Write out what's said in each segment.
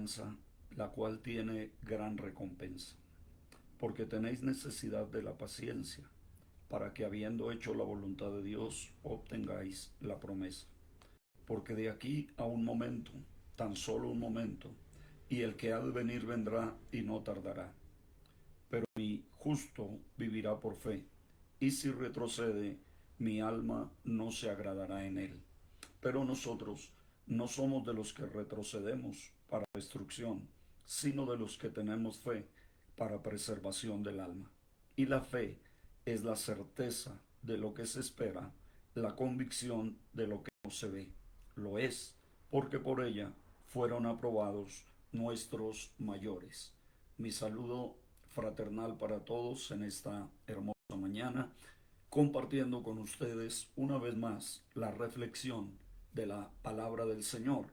esperanza, la cual tiene gran recompensa, porque tenéis necesidad de la paciencia, para que habiendo hecho la voluntad de Dios, obtengáis la promesa. Porque de aquí a un momento, tan solo un momento, y el que ha de venir vendrá y no tardará. Pero mi justo vivirá por fe, y si retrocede, mi alma no se agradará en él. Pero nosotros no somos de los que retrocedemos para destrucción, sino de los que tenemos fe para preservación del alma. Y la fe es la certeza de lo que se espera, la convicción de lo que no se ve. Lo es, porque por ella fueron aprobados nuestros mayores. Mi saludo fraternal para todos en esta hermosa mañana, compartiendo con ustedes una vez más la reflexión de la palabra del Señor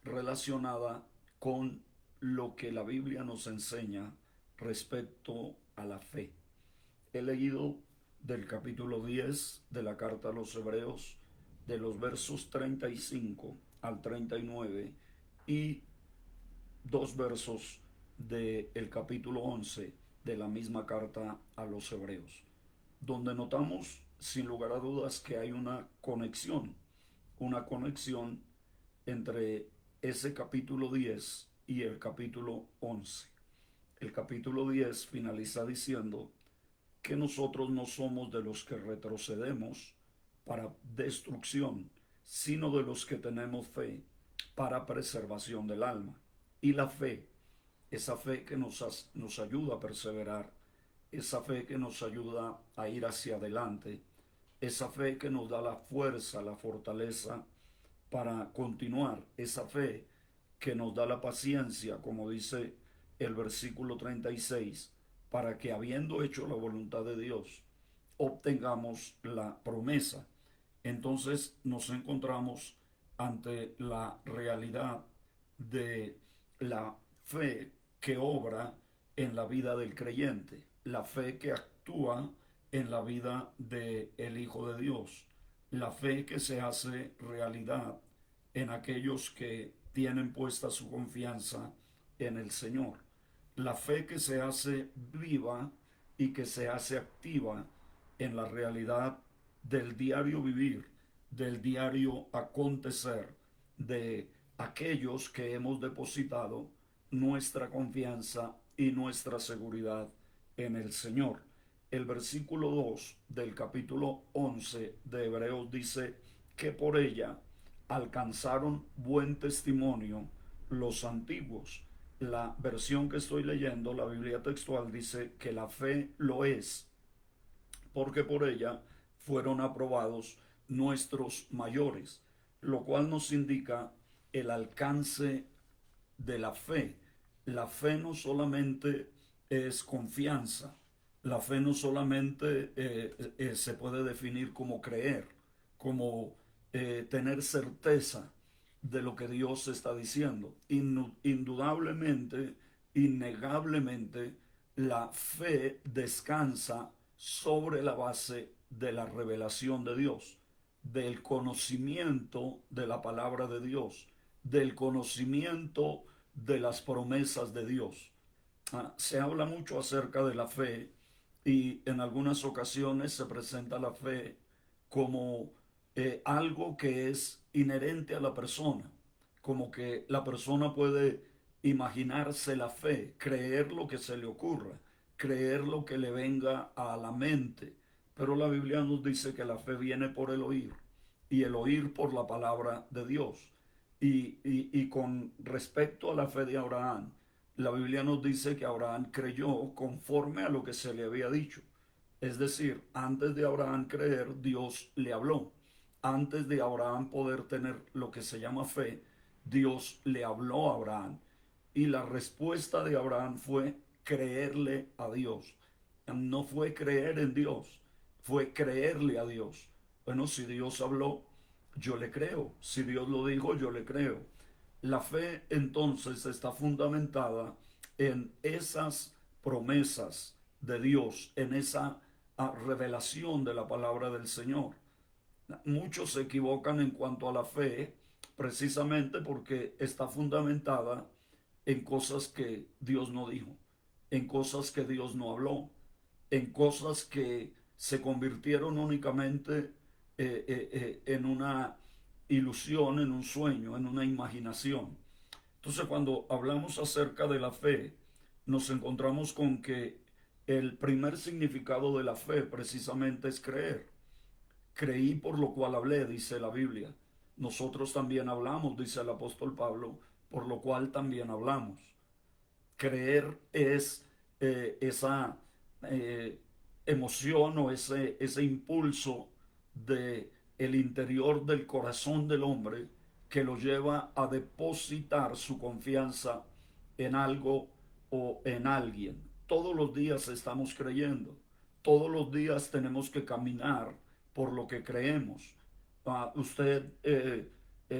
relacionada con lo que la Biblia nos enseña respecto a la fe. He leído del capítulo 10 de la carta a los Hebreos, de los versos 35 al 39 y dos versos del capítulo 11 de la misma carta a los Hebreos, donde notamos sin lugar a dudas que hay una conexión entre ese capítulo 10 y el capítulo 11. El capítulo 10 finaliza diciendo que nosotros no somos de los que retrocedemos para destrucción, sino de los que tenemos fe para preservación del alma. Y la fe, esa fe que nos ayuda a perseverar, esa fe que nos ayuda a ir hacia adelante, esa fe que nos da la fuerza, la fortaleza para continuar, esa fe que nos da la paciencia, como dice el versículo 36, para que habiendo hecho la voluntad de Dios, obtengamos la promesa. Entonces nos encontramos ante la realidad de la fe que obra en la vida del creyente, la fe que actúa en la vida del Hijo de Dios, la fe que se hace realidad en aquellos que tienen puesta su confianza en el Señor, la fe que se hace viva y que se hace activa en la realidad del diario vivir, del diario acontecer de aquellos que hemos depositado nuestra confianza y nuestra seguridad en el Señor. El versículo 2 del capítulo 11 de Hebreos dice que por ella alcanzaron buen testimonio los antiguos. La versión que estoy leyendo, la Biblia textual, dice que la fe lo es, porque por ella fueron aprobados nuestros mayores, lo cual nos indica el alcance de la fe. La fe no solamente es confianza, la fe no solamente se puede definir como creer, como tener certeza de lo que Dios está diciendo. Indudablemente, innegablemente, la fe descansa sobre la base de la revelación de Dios, del conocimiento de la palabra de Dios, del conocimiento de las promesas de Dios. Se habla mucho acerca de la fe y en algunas ocasiones se presenta la fe como algo que es inherente a la persona, como que la persona puede imaginarse la fe, creer lo que se le ocurra, creer lo que le venga a la mente, pero la Biblia nos dice que la fe viene por el oír y el oír por la palabra de Dios. Y con respecto a la fe de Abraham, la Biblia nos dice que Abraham creyó conforme a lo que se le había dicho. Es decir, antes de Abraham creer, Dios le habló. Antes de Abraham poder tener lo que se llama fe, Dios le habló a Abraham. Y la respuesta de Abraham fue creerle a Dios. No fue creer en Dios, fue creerle a Dios. Bueno, si Dios habló, yo le creo. Si Dios lo dijo, yo le creo. La fe entonces está fundamentada en esas promesas de Dios, en esa revelación de la palabra del Señor. Muchos se equivocan en cuanto a la fe precisamente porque está fundamentada en cosas que Dios no dijo, en cosas que Dios no habló, en cosas que se convirtieron únicamente en una ilusión, en un sueño, en una imaginación. Entonces, cuando hablamos acerca de la fe, nos encontramos con que el primer significado de la fe precisamente es creer. Creí por lo cual hablé, dice la Biblia. Nosotros también hablamos, dice el apóstol Pablo, por lo cual también hablamos. Creer es esa eh, emoción o ese impulso de el interior del corazón del hombre que lo lleva a depositar su confianza en algo o en alguien. Todos los días estamos creyendo, todos los días tenemos que caminar por lo que creemos. Usted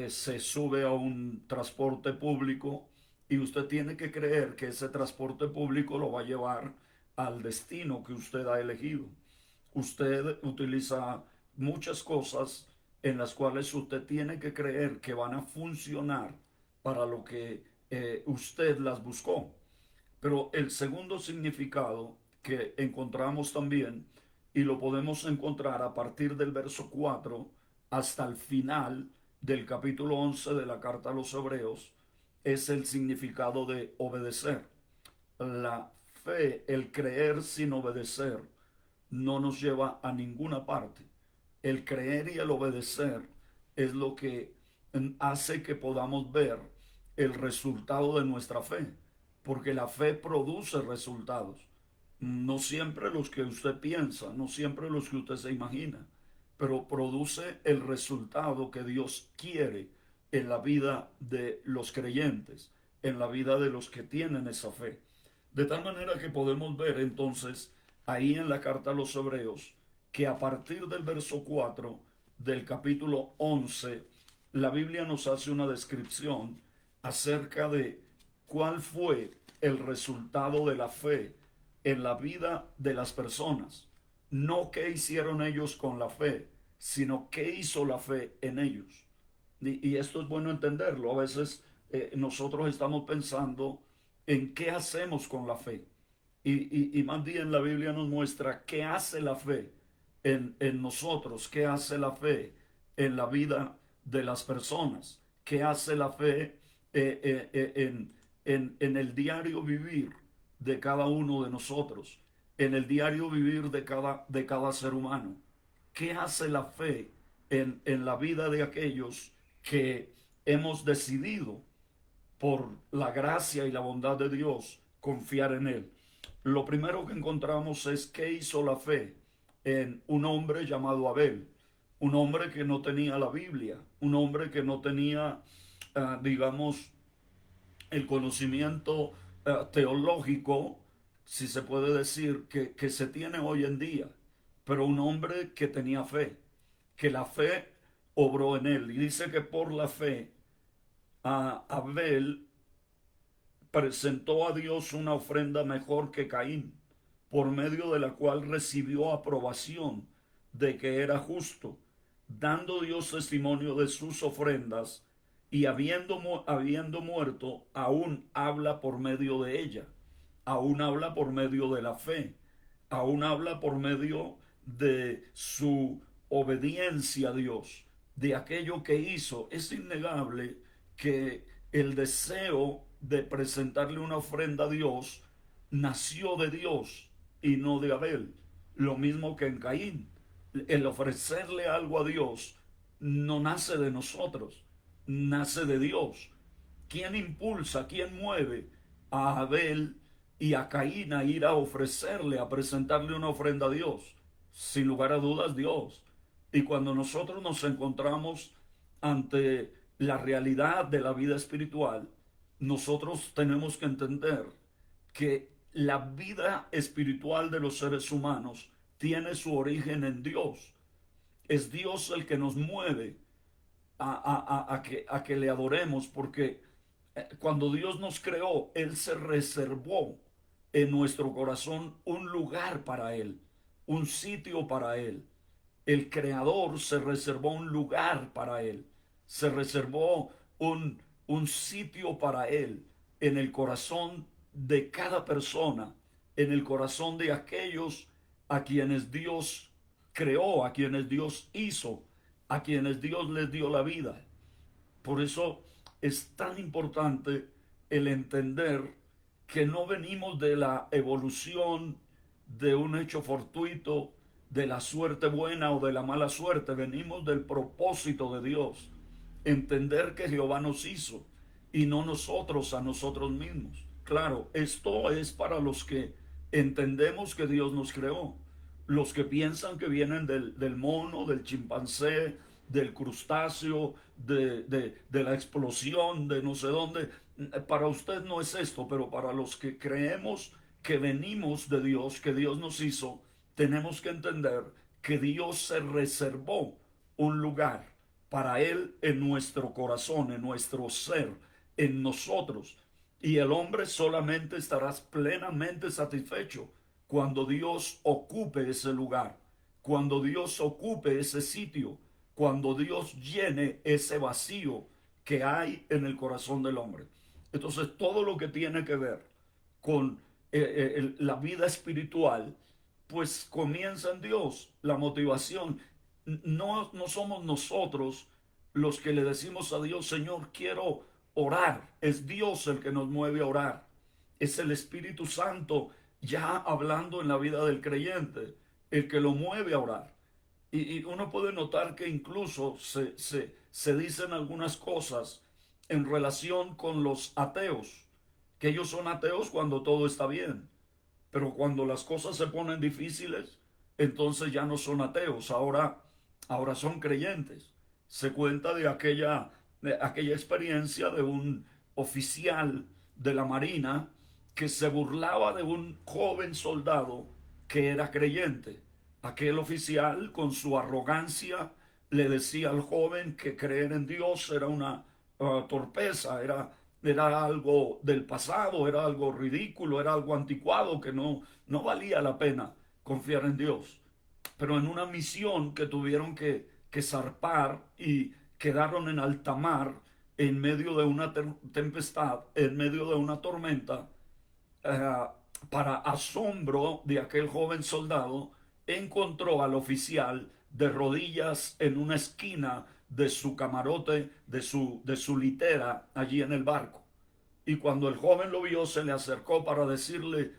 se sube a un transporte público y usted tiene que creer que ese transporte público lo va a llevar al destino que usted ha elegido. Usted utiliza muchas cosas en las cuales usted tiene que creer que van a funcionar para lo que usted las buscó. Pero el segundo significado que encontramos también, y lo podemos encontrar a partir del verso 4 hasta el final del capítulo 11 de la carta a los Hebreos, es el significado de obedecer. La fe, el creer sin obedecer, no nos lleva a ninguna parte. El creer y el obedecer es lo que hace que podamos ver el resultado de nuestra fe, porque la fe produce resultados. No siempre los que usted piensa, no siempre los que usted se imagina, pero produce el resultado que Dios quiere en la vida de los creyentes, en la vida de los que tienen esa fe. De tal manera que podemos ver entonces ahí en la carta a los Hebreos que a partir del verso 4 del capítulo 11, la Biblia nos hace una descripción acerca de cuál fue el resultado de la fe en la vida de las personas. No qué hicieron ellos con la fe, sino qué hizo la fe en ellos. Y esto es bueno entenderlo. A veces nosotros estamos pensando en qué hacemos con la fe. Y más bien la Biblia nos muestra qué hace la fe en nosotros, qué hace la fe en la vida de las personas, qué hace la fe en el diario vivir de cada uno de nosotros, en el diario vivir de cada ser humano. ¿Qué hace la fe en la vida de aquellos que hemos decidido por la gracia y la bondad de Dios confiar en Él? Lo primero que encontramos es qué hizo la fe en un hombre llamado Abel, un hombre que no tenía la Biblia, un hombre que no tenía, digamos, el conocimiento teológico, si se puede decir, que se tiene hoy en día, pero un hombre que tenía fe, que la fe obró en él. Y dice que por la fe a Abel presentó a Dios una ofrenda mejor que Caín, por medio de la cual recibió aprobación de que era justo, dando Dios testimonio de sus ofrendas, y habiendo muerto, aún habla por medio de ella, aún habla por medio de la fe, aún habla por medio de su obediencia a Dios, de aquello que hizo. Es innegable que el deseo de presentarle una ofrenda a Dios nació de Dios y no de Abel. Lo mismo que en Caín. El ofrecerle algo a Dios no nace de nosotros, nace de Dios. ¿Quién impulsa, quién mueve a Abel y a Caín a ir a ofrecerle, a presentarle una ofrenda a Dios? Sin lugar a dudas, Dios. Y cuando nosotros nos encontramos ante la realidad de la vida espiritual, nosotros tenemos que entender que la vida espiritual de los seres humanos tiene su origen en Dios. Es Dios el que nos mueve a que le adoremos, porque cuando Dios nos creó, Él se reservó en nuestro corazón un lugar para Él, un sitio para Él. El Creador se reservó un lugar para Él, se reservó un sitio para Él. en el corazón de cada persona, en el corazón de aquellos a quienes Dios creó, a quienes Dios hizo, a quienes Dios les dio la vida. Por eso es tan importante el entender que no venimos de la evolución de un hecho fortuito, de la suerte buena o de la mala suerte, venimos del propósito de Dios. Entender que Jehová nos hizo y no nosotros a nosotros mismos. Claro, esto es para los que entendemos que Dios nos creó. Los que piensan que vienen del mono, del chimpancé, del crustáceo, de la explosión, de no sé dónde. Para usted no es esto, pero para los que creemos que venimos de Dios, que Dios nos hizo, tenemos que entender que Dios se reservó un lugar para Él en nuestro corazón, en nuestro ser, en nosotros. Y el hombre solamente estará plenamente satisfecho cuando Dios ocupe ese lugar, cuando Dios ocupe ese sitio, cuando Dios llene ese vacío que hay en el corazón del hombre. Entonces todo lo que tiene que ver con la vida espiritual, pues comienza en Dios. La motivación, no somos nosotros los que le decimos a Dios, Señor, quiero orar. Es Dios el que nos mueve a orar. Es el Espíritu Santo ya hablando en la vida del creyente, el que lo mueve a orar. Y uno puede notar que incluso se dicen algunas cosas en relación con los ateos, que ellos son ateos cuando todo está bien, pero cuando las cosas se ponen difíciles, entonces ya no son ateos, ahora son creyentes. Se cuenta de aquella experiencia de un oficial de la Marina que se burlaba de un joven soldado que era creyente. Aquel oficial, con su arrogancia, le decía al joven que creer en Dios era una torpeza, era algo del pasado, era algo ridículo, era algo anticuado, que no valía la pena confiar en Dios. Pero en una misión que tuvieron que zarpar y quedaron en alta mar, en medio de una tempestad, en medio de una tormenta, eh, para asombro de aquel joven soldado, encontró al oficial de rodillas en una esquina de su camarote, de su litera allí en el barco. Y cuando el joven lo vio, se le acercó para decirle,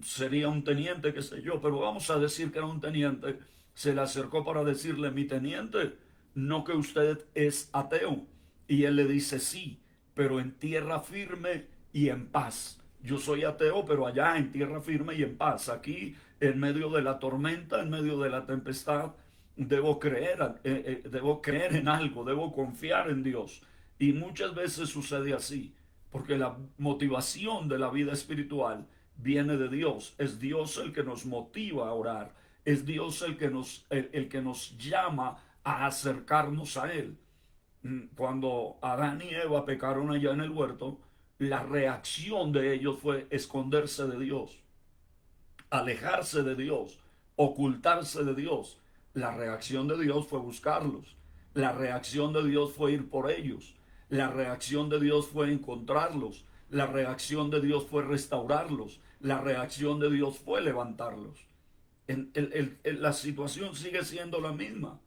sería un teniente, qué sé yo, pero vamos a decir que era un teniente. Se le acercó para decirle, mi teniente, no que usted es ateo. Y él le dice, sí, pero en tierra firme y en paz. Yo soy ateo, pero allá en tierra firme y en paz. Aquí, en medio de la tormenta, en medio de la tempestad, debo creer en algo, debo confiar en Dios. Y muchas veces sucede así, porque la motivación de la vida espiritual viene de Dios. Es Dios el que nos motiva a orar. Es Dios el que nos llama a acercarnos a Él. Cuando Adán y Eva pecaron allá en el huerto, la reacción de ellos fue esconderse de Dios, alejarse de Dios, ocultarse de Dios. La reacción de Dios fue buscarlos. La reacción de Dios fue ir por ellos. La reacción de Dios fue encontrarlos. La reacción de Dios fue restaurarlos. La reacción de Dios fue levantarlos. La situación sigue siendo la misma.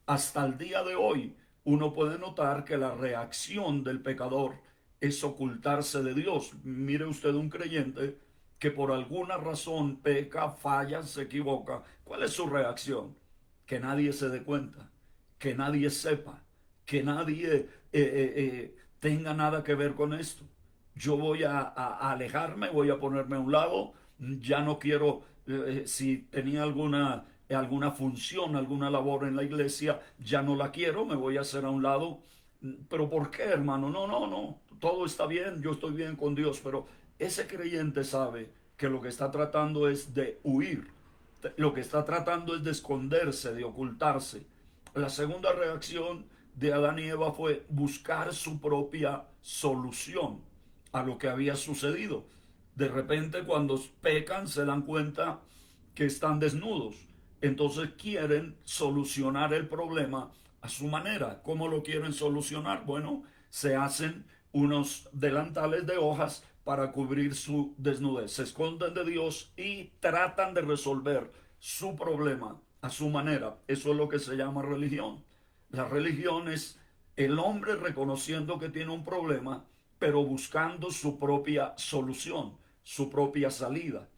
Hasta el día de hoy, uno puede notar que la reacción del pecador es ocultarse de Dios. Mire usted un creyente que por alguna razón peca, falla, se equivoca. ¿Cuál es su reacción? Que nadie se dé cuenta, que nadie sepa, que nadie tenga nada que ver con esto. Yo voy a alejarme, voy a ponerme a un lado, ya no quiero, si tenía alguna función, alguna labor en la iglesia, ya no la quiero, me voy a hacer a un lado. ¿Pero por qué, hermano? No, todo está bien, yo estoy bien con Dios, pero ese creyente sabe que lo que está tratando es de huir, lo que está tratando es de esconderse, de ocultarse. La segunda reacción de Adán y Eva fue buscar su propia solución a lo que había sucedido. De repente, cuando pecan, se dan cuenta que están desnudos. Entonces quieren solucionar el problema a su manera. ¿Cómo lo quieren solucionar? Bueno, se hacen unos delantales de hojas para cubrir su desnudez. Se esconden de Dios y tratan de resolver su problema a su manera. Eso es lo que se llama religión. La religión es el hombre reconociendo que tiene un problema, pero buscando su propia solución, su propia salida.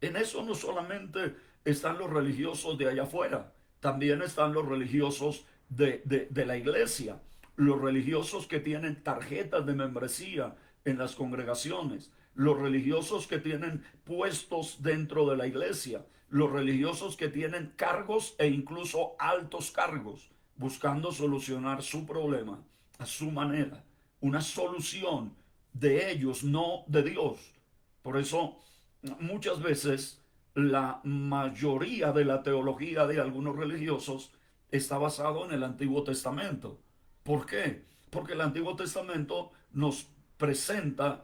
En eso no solamente están los religiosos de allá afuera, también están los religiosos de la iglesia, los religiosos que tienen tarjetas de membresía en las congregaciones, los religiosos que tienen puestos dentro de la iglesia, los religiosos que tienen cargos e incluso altos cargos, buscando solucionar su problema a su manera, una solución de ellos, no de Dios. Por eso muchas veces la mayoría de la teología de algunos religiosos está basado en el Antiguo Testamento. ¿Por qué? Porque el Antiguo Testamento nos presenta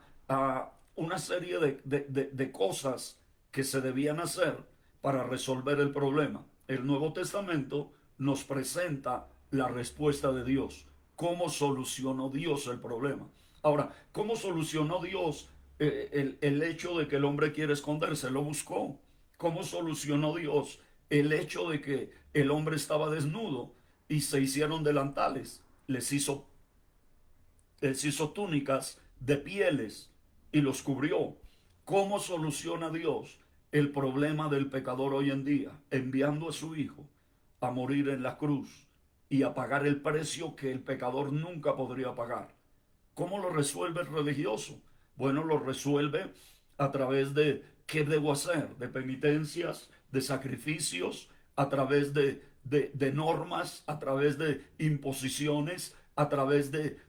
una serie de cosas que se debían hacer para resolver el problema. El Nuevo Testamento nos presenta la respuesta de Dios. ¿Cómo solucionó Dios el problema? Ahora, ¿cómo solucionó Dios el hecho de que el hombre quiere esconderse? Lo buscó. ¿Cómo solucionó Dios el hecho de que el hombre estaba desnudo y se hicieron delantales? Les hizo túnicas de pieles y los cubrió. ¿Cómo soluciona Dios el problema del pecador hoy en día? Enviando a su Hijo a morir en la cruz y a pagar el precio que el pecador nunca podría pagar. ¿Cómo lo resuelve el religioso? Bueno, lo resuelve a través de qué debo hacer, de penitencias, de sacrificios, a través de normas, a través de imposiciones, a través de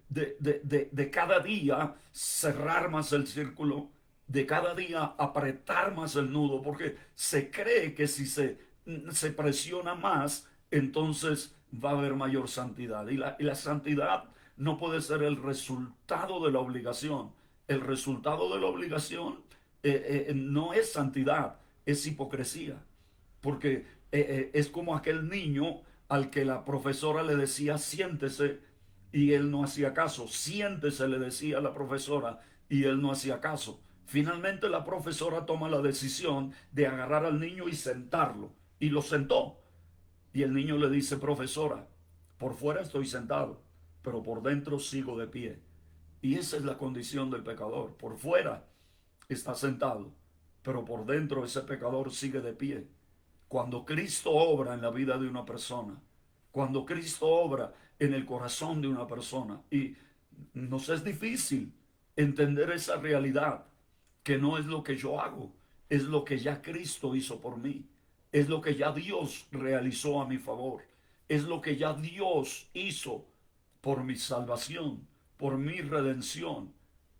cada día cerrar más el círculo, de cada día apretar más el nudo, porque se cree que si se presiona más, entonces va a haber mayor santidad. Y la santidad no puede ser el resultado de la obligación. El resultado de la obligación no es santidad, es hipocresía. Porque es como aquel niño al que la profesora le decía siéntese y él no hacía caso. Siéntese, le decía la profesora, y él no hacía caso. Finalmente la profesora toma la decisión de agarrar al niño y sentarlo. Y lo sentó. Y el niño le dice, profesora, por fuera estoy sentado, pero por dentro sigo de pie. Y esa es la condición del pecador. Por fuera está sentado, pero por dentro ese pecador sigue de pie. Cuando Cristo obra en la vida de una persona, cuando Cristo obra en el corazón de una persona, y nos es difícil entender esa realidad, que no es lo que yo hago, es lo que ya Cristo hizo por mí, es lo que ya Dios realizó a mi favor, es lo que ya Dios hizo por mi salvación, por mi redención,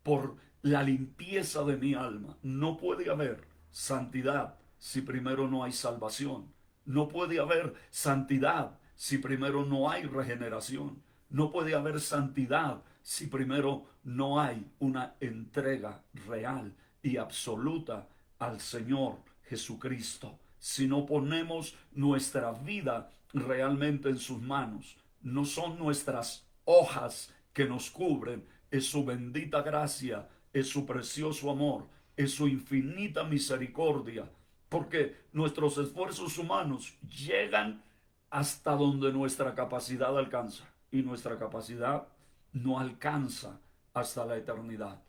por la limpieza de mi alma. No puede haber santidad si primero no hay salvación. No puede haber santidad si primero no hay regeneración. No puede haber santidad si primero no hay una entrega real y absoluta al Señor Jesucristo. Si no ponemos nuestra vida realmente en sus manos, no son nuestras hojas que nos cubren, es su bendita gracia, es su precioso amor, es su infinita misericordia, porque nuestros esfuerzos humanos llegan hasta donde nuestra capacidad alcanza, y nuestra capacidad no alcanza hasta la eternidad.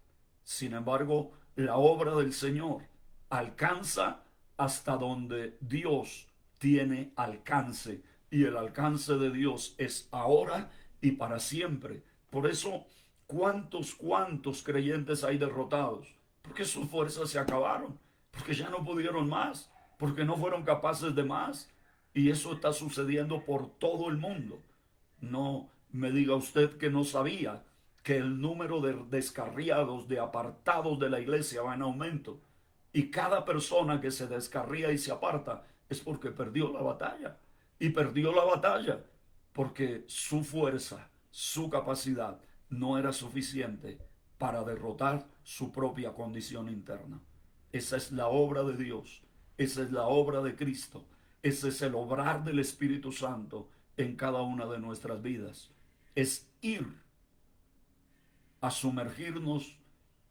Sin embargo, la obra del Señor alcanza hasta donde Dios tiene alcance, y el alcance de Dios es ahora y para siempre. Por eso, ¿cuántos creyentes hay derrotados? Porque sus fuerzas se acabaron, porque ya no pudieron más, porque no fueron capaces de más. Y eso está sucediendo por todo el mundo. No me diga usted que no sabía que el número de descarriados, de apartados de la iglesia va en aumento. Y cada persona que se descarría y se aparta es porque perdió la batalla. Y perdió la batalla porque su fuerza, su capacidad no era suficiente para derrotar su propia condición interna. Esa es la obra de Dios, esa es la obra de Cristo, ese es el obrar del Espíritu Santo en cada una de nuestras vidas. Es ir a sumergirnos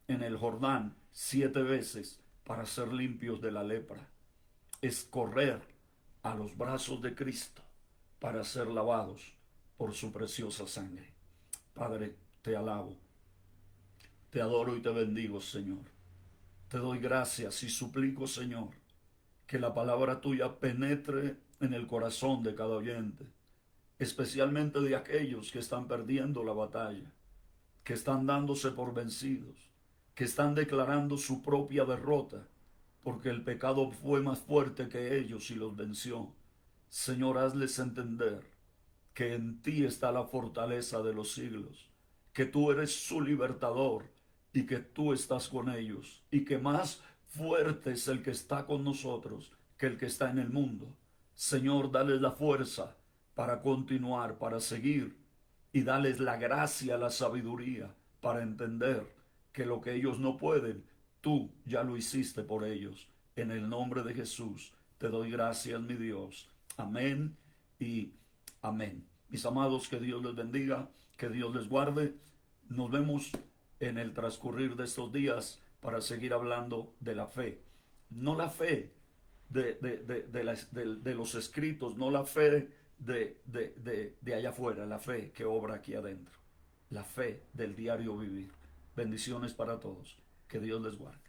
en el Jordán 7 veces para ser limpios de la lepra. Es correr a los brazos de Cristo para ser lavados por su preciosa sangre. Padre, te alabo, te adoro y te bendigo, Señor. Te doy gracias y suplico, Señor, que la palabra tuya penetre en el corazón de cada oyente, especialmente de aquellos que están perdiendo la batalla, que están dándose por vencidos, que están declarando su propia derrota, porque el pecado fue más fuerte que ellos y los venció. Señor, hazles entender que en ti está la fortaleza de los siglos, que tú eres su libertador y que tú estás con ellos, y que más fuerte es el que está con nosotros que el que está en el mundo. Señor, dales la fuerza para continuar, para seguir, y dales la gracia, la sabiduría para entender que lo que ellos no pueden, tú ya lo hiciste por ellos. En el nombre de Jesús te doy gracias, mi Dios. Amén y amén. Mis amados, que Dios les bendiga, que Dios les guarde. Nos vemos en el transcurrir de estos días para seguir hablando de la fe. No la fe de los escritos, no la fe de allá afuera, la fe que obra aquí adentro, la fe del diario vivir. Bendiciones para todos. Que Dios les guarde.